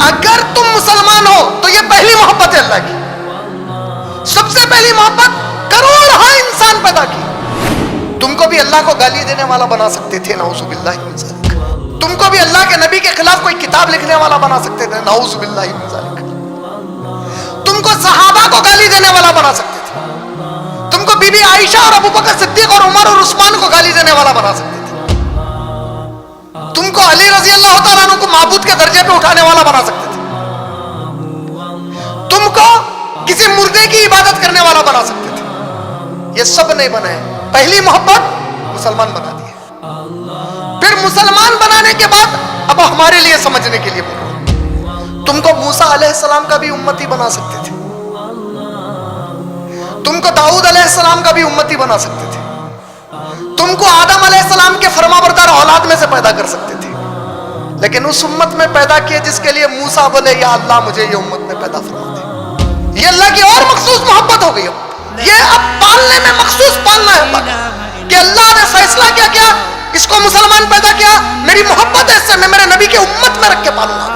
اگر تم مسلمان ہو تو یہ پہلی محبت ہے اللہ کی. سب سے پہلی محبت کروڑ انسان پیدا کی. تم کو بھی اللہ کو گالی دینے والا بنا سکتے تھے, نعوذ باللہ من ذالک. تم کو بھی اللہ کے نبی کے خلاف کوئی کتاب لکھنے والا بنا سکتے تھے, نعوذ باللہ من ذالک. تم کو صحابہ کو گالی دینے والا بنا سکتے تھے. تم کو بی بی عائشہ اور ابو بکر صدیق اور عمر اور عثمان کو گالی دینے والا بنا سکتے تھے. تم کو علی رضی اللہ تعالیٰ عنہ کو معبود کے درجے پہ اٹھانے والا بنا سکتے تھے. تم کو کسی مردے کی عبادت کرنے والا بنا سکتے تھے. یہ سب نہیں بنے. پہلی محبت مسلمان بنا دی. پھر مسلمان بنانے کے بعد اب ہمارے لیے سمجھنے کے لیے بول رہا ہوں. تم کو موسیٰ علیہ السلام کا بھی امتی بنا سکتے تھے. تم کو داؤد علیہ السلام کا بھی امتی بنا سکتے تھے. تم کو آدم علیہ السلام کے فرمانبردار اولاد میں سے پیدا کر سکتے تھے. لیکن اس امت میں پیدا کیے جس کے لیے موسیٰ بولے یا اللہ مجھے یہ امت میں پیدا فرما دے. یہ اللہ کی اور مخصوص محبت ہو گئی. یہ اب پالنے میں مخصوص پالنا ہے اللہ کا, کہ اللہ نے فیصلہ کیا اس کو مسلمان پیدا کیا, میری محبت ہے اس سے, میں میرے نبی کی امت میں رکھ کے پالوں گا.